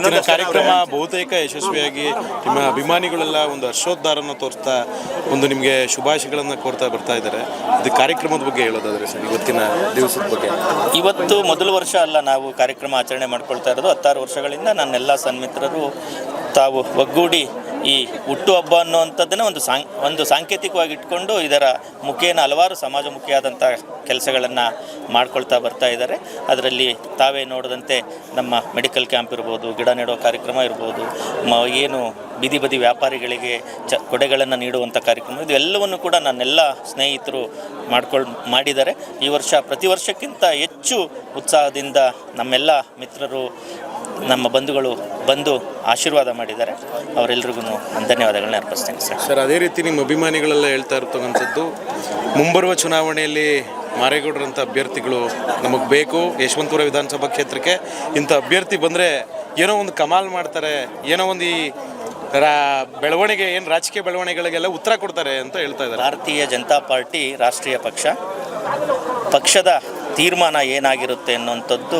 ಇವತ್ತಿನ ಕಾರ್ಯಕ್ರಮ ಬಹುತೇಕ ಯಶಸ್ವಿಯಾಗಿ ನಿಮ್ಮ ಅಭಿಮಾನಿಗಳೆಲ್ಲ ಒಂದು ಹರ್ಷೋದ್ಧಾರನ ತೋರಿಸ್ತಾ ಒಂದು ನಿಮಗೆ ಶುಭಾಶಯಗಳನ್ನು ಕೋರ್ತಾ ಬರ್ತಾ ಇದ್ದಾರೆ. ಇದು ಕಾರ್ಯಕ್ರಮದ ಬಗ್ಗೆ ಹೇಳೋದಾದ್ರೆ ಸರ್, ಇವತ್ತಿನ ದಿವಸದ ಬಗ್ಗೆ. ಇವತ್ತು ಮೊದಲ ವರ್ಷ ಅಲ್ಲ ನಾವು ಕಾರ್ಯಕ್ರಮ ಆಚರಣೆ ಮಾಡ್ಕೊಳ್ತಾ ಇರೋದು. 16 ವರ್ಷಗಳಿಂದ ನನ್ನೆಲ್ಲ ಸನ್ಮಿತ್ರರು ತಾವು ಒಗ್ಗೂಡಿ ಈ ಹುಟ್ಟುಹಬ್ಬ ಅನ್ನುವಂಥದ್ದನ್ನು ಒಂದು ಸಾಂಕೇತಿಕವಾಗಿ ಇಟ್ಕೊಂಡು ಇದರ ಮುಖೇನ ಹಲವಾರು ಸಮಾಜಮುಖಿಯಾದಂಥ ಕೆಲಸಗಳನ್ನು ಮಾಡ್ಕೊಳ್ತಾ ಬರ್ತಾ ಇದ್ದಾರೆ. ಅದರಲ್ಲಿ ತಾವೇ ನೋಡಿದಂತೆ ನಮ್ಮ ಮೆಡಿಕಲ್ ಕ್ಯಾಂಪ್ ಇರ್ಬೋದು, ಗಿಡ ನೆಡೋ ಕಾರ್ಯಕ್ರಮ ಇರ್ಬೋದು, ಏನು ಬೀದಿ ಬದಿ ವ್ಯಾಪಾರಿಗಳಿಗೆ ಕೊಡೆಗಳನ್ನು ನೀಡುವಂಥ ಕಾರ್ಯಕ್ರಮ, ಇದು ಎಲ್ಲವನ್ನು ಕೂಡ ನನ್ನೆಲ್ಲ ಸ್ನೇಹಿತರು ಮಾಡಿದ್ದಾರೆ. ಈ ವರ್ಷ ಪ್ರತಿ ವರ್ಷಕ್ಕಿಂತ ಹೆಚ್ಚು ಉತ್ಸಾಹದಿಂದ ನಮ್ಮೆಲ್ಲ ಮಿತ್ರರು, ನಮ್ಮ ಬಂಧುಗಳು ಬಂದು ಆಶೀರ್ವಾದ ಮಾಡಿದ್ದಾರೆ. ಅವರೆಲ್ಲರಿಗೂ ನಾನು ಧನ್ಯವಾದಗಳನ್ನ ಅರ್ಪಿಸ್ತೇನೆ ಸರ್. ಅದೇ ರೀತಿ ನಿಮ್ಮ ಅಭಿಮಾನಿಗಳೆಲ್ಲ ಹೇಳ್ತಾ ಇರ್ತಕ್ಕಂಥದ್ದು, ಮುಂಬರುವ ಚುನಾವಣೆಯಲ್ಲಿ ಮಾರೇಗೌಡರಂಥ ಅಭ್ಯರ್ಥಿಗಳು ನಮಗೆ ಬೇಕು, ಯಶವಂತಪುರ ವಿಧಾನಸಭಾ ಕ್ಷೇತ್ರಕ್ಕೆ ಇಂಥ ಅಭ್ಯರ್ಥಿ ಬಂದರೆ ಏನೋ ಒಂದು ಕಮಾಲ್ ಮಾಡ್ತಾರೆ, ಏನೋ ಒಂದು ಈ ಬೆಳವಣಿಗೆ ಏನು ರಾಜಕೀಯ ಬೆಳವಣಿಗೆಗಳಿಗೆಲ್ಲ ಉತ್ತರ ಕೊಡ್ತಾರೆ ಅಂತ ಹೇಳ್ತಾ ಇದ್ದಾರೆ. ಭಾರತೀಯ ಜನತಾ ಪಾರ್ಟಿ ರಾಷ್ಟ್ರೀಯ ಪಕ್ಷದ ತೀರ್ಮಾನ ಏನಾಗಿರುತ್ತೆ ಅನ್ನುವಂಥದ್ದು,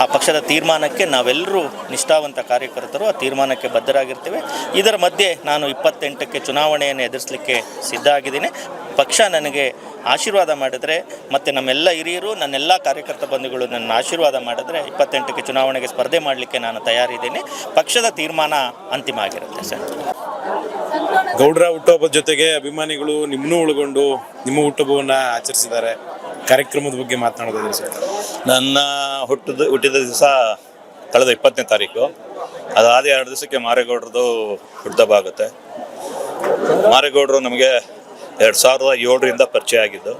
ಆ ಪಕ್ಷದ ತೀರ್ಮಾನಕ್ಕೆ ನಾವೆಲ್ಲರೂ ನಿಷ್ಠಾವಂತ ಕಾರ್ಯಕರ್ತರು ಆ ತೀರ್ಮಾನಕ್ಕೆ ಬದ್ಧರಾಗಿರ್ತೇವೆ. ಇದರ ಮಧ್ಯೆ ನಾನು 28ಕ್ಕೆ ಚುನಾವಣೆಯನ್ನು ಎದುರಿಸಲಿಕ್ಕೆ ಸಿದ್ಧ ಆಗಿದ್ದೀನಿ. ಪಕ್ಷ ನನಗೆ ಆಶೀರ್ವಾದ ಮಾಡಿದರೆ ಮತ್ತು ನಮ್ಮೆಲ್ಲ ಹಿರಿಯರು, ನನ್ನೆಲ್ಲ ಕಾರ್ಯಕರ್ತ ಬಂಧುಗಳು ನನ್ನ ಆಶೀರ್ವಾದ ಮಾಡಿದರೆ 28ಕ್ಕೆ ಚುನಾವಣೆಗೆ ಸ್ಪರ್ಧೆ ಮಾಡಲಿಕ್ಕೆ ನಾನು ತಯಾರಿದ್ದೀನಿ. ಪಕ್ಷದ ತೀರ್ಮಾನ ಅಂತಿಮ ಆಗಿರುತ್ತೆ ಸರ್. ಗೌಡ್ರ ಹುಟ್ಟುಹಬ್ಬದ ಜೊತೆಗೆ ಅಭಿಮಾನಿಗಳು ನಿಮ್ಮನ್ನೂ ಒಳಗೊಂಡು ನಿಮ್ಮ ಹುಟ್ಟುಹಬ್ಬವನ್ನು ಆಚರಿಸಿದ್ದಾರೆ. ಕಾರ್ಯಕ್ರಮದ ಬಗ್ಗೆ ಮಾತನಾಡೋದಾದ್ರೆ ಸರ್. ನನ್ನ ಹುಟ್ಟಿದ ದಿವಸ ಕಳೆದ 20ನೇ ತಾರೀಕು. ಅದಾದ 2 ದಿವಸಕ್ಕೆ ಮಾರೇಗೌಡರದು ಹುಟ್ಟುಹಬ್ಬ ಆಗುತ್ತೆ. ಮಾರೇಗೌಡರು ನಮಗೆ 2007ರಿಂದ ಪರಿಚಯ ಆಗಿದ್ದು.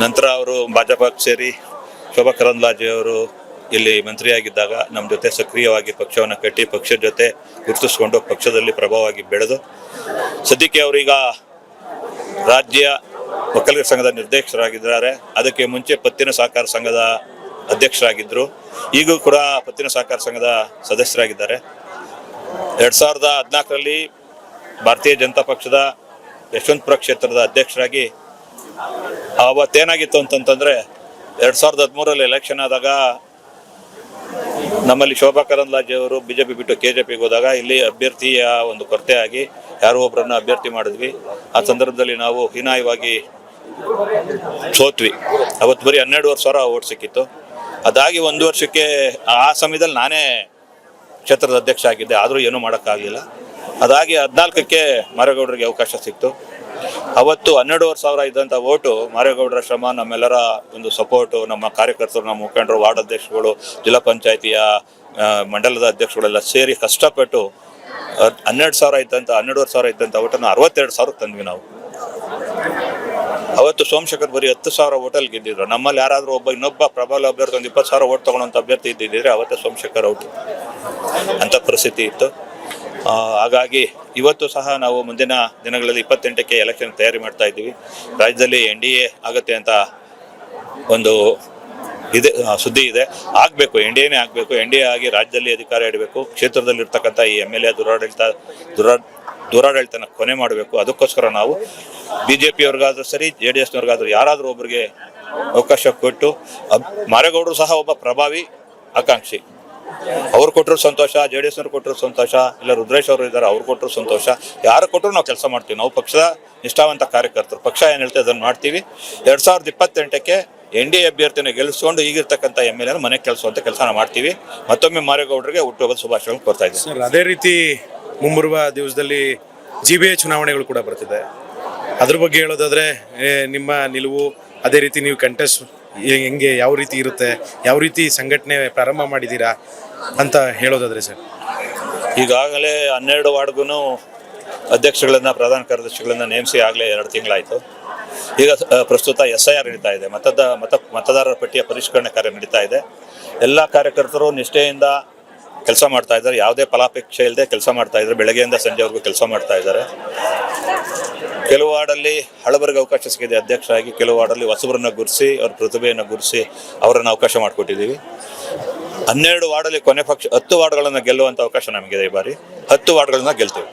ನಂತರ ಅವರು ಭಾಜಪಕ್ಕೆ ಸೇರಿ ಶೋಭಾ ಕರಂದ್ಲಾಜೆ ಅವರು ಇಲ್ಲಿ ಮಂತ್ರಿಯಾಗಿದ್ದಾಗ ನಮ್ಮ ಜೊತೆ ಸಕ್ರಿಯವಾಗಿ ಪಕ್ಷವನ್ನು ಕಟ್ಟಿ ಪಕ್ಷದ ಜೊತೆ ಗುರುತಿಸ್ಕೊಂಡು ಪಕ್ಷದಲ್ಲಿ ಪ್ರಭಾವವಾಗಿ ಬೆಳೆದು, ಸದ್ಯಕ್ಕೆ ಅವರೀಗ ರಾಜ್ಯ ಒಕ್ಕಲಿಗರ ಸಂಘದ ನಿರ್ದೇಶಕರಾಗಿದ್ದಾರೆ. ಅದಕ್ಕೆ ಮುಂಚೆ ಪತ್ತಿನ ಸಹಕಾರ ಸಂಘದ ಅಧ್ಯಕ್ಷರಾಗಿದ್ದರು. ಈಗೂ ಕೂಡ ಪತ್ತಿನ ಸಹಕಾರ ಸಂಘದ ಸದಸ್ಯರಾಗಿದ್ದಾರೆ. 2014ರಲ್ಲಿ ಭಾರತೀಯ ಜನತಾ ಪಕ್ಷದ ಯಶವಂತಪುರ ಕ್ಷೇತ್ರದ ಅಧ್ಯಕ್ಷರಾಗಿ, ಅವತ್ತೇನಾಗಿತ್ತು ಅಂತಂತಂದರೆ 2013ರಲ್ಲಿ ಎಲೆಕ್ಷನ್ ಆದಾಗ ನಮ್ಮಲ್ಲಿ ಶೋಭಾ ಕರಂದ್ಲಾಜೆ ಅವರು BJP ಬಿಟ್ಟು KJPಗೆ ಹೋದಾಗ ಇಲ್ಲಿ ಅಭ್ಯರ್ಥಿಯ ಒಂದು ಕೊರತೆ ಆಗಿ ಯಾರೋ ಒಬ್ಬರನ್ನ ಅಭ್ಯರ್ಥಿ ಮಾಡಿದ್ವಿ. ಆ ಸಂದರ್ಭದಲ್ಲಿ ನಾವು ಹೀನಾಯವಾಗಿ ಸೋತ್ವಿ. ಅವತ್ತು ಬರೀ 12,000 ಓಟ್ ಸಿಕ್ಕಿತ್ತು. ಅದಾಗಿ 1 ವರ್ಷಕ್ಕೆ ಆ ಸಮಯದಲ್ಲಿ ನಾನೇ ಕ್ಷೇತ್ರದ ಅಧ್ಯಕ್ಷ ಆಗಿದ್ದೆ, ಆದರೂ ಏನೂ ಮಾಡೋಕ್ಕಾಗಲಿಲ್ಲ. ಅದಾಗಿ 14ಕ್ಕೆ ಮಾರೇಗೌಡರಿಗೆ ಅವಕಾಶ ಸಿಕ್ತು. ಅವತ್ತು 12,000 ಇದ್ದಂಥ ಓಟು ಮಾರೇಗೌಡರ ಶ್ರಮ, ನಮ್ಮೆಲ್ಲರ ಒಂದು ಸಪೋರ್ಟು, ನಮ್ಮ ಕಾರ್ಯಕರ್ತರು, ನಮ್ಮ ಮುಖಂಡರು, ವಾರ್ಡ್ ಅಧ್ಯಕ್ಷರುಗಳು, ಜಿಲ್ಲಾ ಪಂಚಾಯಿತಿಯ ಮಂಡಲದ ಅಧ್ಯಕ್ಷಗಳೆಲ್ಲ ಸೇರಿ ಕಷ್ಟಪಟ್ಟು 12,000 ಇದ್ದಂಥ ಓಟನ್ನು 62,000 ತಂದ್ವಿ ನಾವು. ಅವತ್ತು ಸೋಮಶೇಖರ್ ಬರೀ 10,000 ಓಟಲ್ಲಿ ಗೆದ್ದಿದ್ರು. ನಮ್ಮಲ್ಲಿ ಯಾರಾದರೂ ಇನ್ನೊಬ್ಬ ಪ್ರಬಲ ಅಭ್ಯರ್ಥಿ ಒಂದು 20,000 ಓಟ್ ತೊಗೊಳ್ಳೋಂಥ ಅಭ್ಯರ್ಥಿ ಇದ್ದಿದ್ದರೆ ಅವತ್ತೇ ಸೋಮಶೇಖರ್ ಔಟ್ ಅಂಥ ಪರಿಸ್ಥಿತಿ ಇತ್ತು. ಹಾಗಾಗಿ ಇವತ್ತು ಸಹ ನಾವು ಮುಂದಿನ ದಿನಗಳಲ್ಲಿ 28ಕ್ಕೆ ಎಲೆಕ್ಷನ್ ತಯಾರಿ ಮಾಡ್ತಾ ಇದ್ದೀವಿ. ರಾಜ್ಯದಲ್ಲಿ NDA ಆಗುತ್ತೆ ಅಂತ ಒಂದು ಸುದ್ದಿ ಇದೆ. ಆಗಬೇಕು, NDAನೇ ಆಗಬೇಕು. NDA ಆಗಿ ರಾಜ್ಯದಲ್ಲಿ ಅಧಿಕಾರ ಇಡಬೇಕು. ಕ್ಷೇತ್ರದಲ್ಲಿ ಇರ್ತಕ್ಕಂಥ ಈ MLA ದುರಾಡಳಿತನ ಕೊನೆ ಮಾಡಬೇಕು. ಅದಕ್ಕೋಸ್ಕರ ನಾವು BJPಯವ್ರಿಗಾದ್ರೂ ಸರಿ, JDSನವ್ರಿಗಾದ್ರೂ ಯಾರಾದರೂ ಒಬ್ಬರಿಗೆ ಅವಕಾಶ ಕೊಟ್ಟು, ಮಾರೇಗೌಡರು ಸಹ ಒಬ್ಬ ಪ್ರಭಾವಿ ಆಕಾಂಕ್ಷಿ, ಅವ್ರು ಕೊಟ್ಟರು ಸಂತೋಷ, JDSನವ್ರು ಕೊಟ್ಟರು ಸಂತೋಷ, ಇಲ್ಲ ರುದ್ರೇಶ್ ಅವರು ಇದ್ದಾರೆ ಅವ್ರು ಕೊಟ್ಟರು ಸಂತೋಷ. ಯಾರು ಕೊಟ್ಟರು ನಾವು ಕೆಲಸ ಮಾಡ್ತೀವಿ. ನಾವು ಪಕ್ಷದ ನಿಷ್ಠಾವಂತ ಕಾರ್ಯಕರ್ತರು. ಪಕ್ಷ ಏನು ಹೇಳ್ತೇವೆ ಅದನ್ನು ಮಾಡ್ತೀವಿ. 2028ಕ್ಕೆ NDA ಅಭ್ಯರ್ಥಿನ ಗೆಲ್ಲಿಸ್ಕೊಂಡು ಈಗಿರ್ತಕ್ಕಂಥ MLA ಮನೆಗೆ ಕೆಲಸುವಂಥ ಕೆಲಸ ಮಾಡ್ತೀವಿ. ಮತ್ತೊಮ್ಮೆ ಮಾರೇಗೌಡರಿಗೆ ಹುಟ್ಟುಹಬ್ಬದ ಶುಭಾಶಯಗಳನ್ನು ಕೋರ್ತಾ ಇದ್ದೀವಿ ಸರ್. ಅದೇ ರೀತಿ ಮುಂಬರುವ ದಿವಸದಲ್ಲಿ GBA ಚುನಾವಣೆಗಳು ಕೂಡ ಬರ್ತಿದೆ. ಅದ್ರ ಬಗ್ಗೆ ಹೇಳೋದಾದ್ರೆ ನಿಮ್ಮ ನಿಲುವು, ಅದೇ ರೀತಿ ನೀವು ಕಂಟೆಸ್ಟ್ ಹೆಂಗೆ, ಯಾವ ರೀತಿ ಇರುತ್ತೆ, ಯಾವ ರೀತಿ ಸಂಘಟನೆ ಪ್ರಾರಂಭ ಮಾಡಿದ್ದೀರಾ ಅಂತ ಹೇಳೋದಾದ್ರೆ ಸರ್. ಈಗಾಗಲೇ 12 ವಾರ್ಡ್ಗೂ ಅಧ್ಯಕ್ಷಗಳನ್ನು, ಪ್ರಧಾನ ಕಾರ್ಯದರ್ಶಿಗಳನ್ನು ನೇಮಿಸಿ ಆಗಲೇ 2 ತಿಂಗಳಾಯಿತು. ಈಗ ಪ್ರಸ್ತುತ SIR ನಡೀತಾ ಇದೆ. ಮತದಾರರ ಪಟ್ಟಿಯ ಪರಿಷ್ಕರಣೆ ಕಾರ್ಯ ನಡೀತಾ ಇದೆ. ಎಲ್ಲ ಕಾರ್ಯಕರ್ತರು ನಿಷ್ಠೆಯಿಂದ ಕೆಲಸ ಮಾಡ್ತಾ ಇದ್ದಾರೆ. ಯಾವುದೇ ಫಲಾಪೇಕ್ಷೆ ಇಲ್ಲದೆ ಕೆಲಸ ಮಾಡ್ತಾ ಇದ್ದಾರೆ. ಬೆಳಗ್ಗೆಯಿಂದ ಸಂಜೆವರೆಗೂ ಕೆಲಸ ಮಾಡ್ತಾ ಇದ್ದಾರೆ. ಕೆಲವು ವಾರ್ಡಲ್ಲಿ ಹಳಬರಿಗೆ ಅವಕಾಶ ಸಿಕ್ಕಿದೆ ಅಧ್ಯಕ್ಷರಾಗಿ, ಕೆಲವು ವಾರ್ಡಲ್ಲಿ ಹೊಸಬರನ್ನ ಗುರುಸಿ, ಅವ್ರ ಪ್ರತಿಭೆಯನ್ನು ಗುರುಸಿ ಅವರನ್ನು ಅವಕಾಶ ಮಾಡಿಕೊಟ್ಟಿದ್ದೀವಿ. 12 ವಾರ್ಡಲ್ಲಿ ಕೊನೆ ಪಕ್ಷ 10 ವಾರ್ಡ್ಗಳನ್ನು ಗೆಲ್ಲುವಂಥ ಅವಕಾಶ ನಮಗಿದೆ. ಈ ಬಾರಿ 10 ವಾರ್ಡ್ಗಳನ್ನ ಗೆಲ್ತೀವಿ.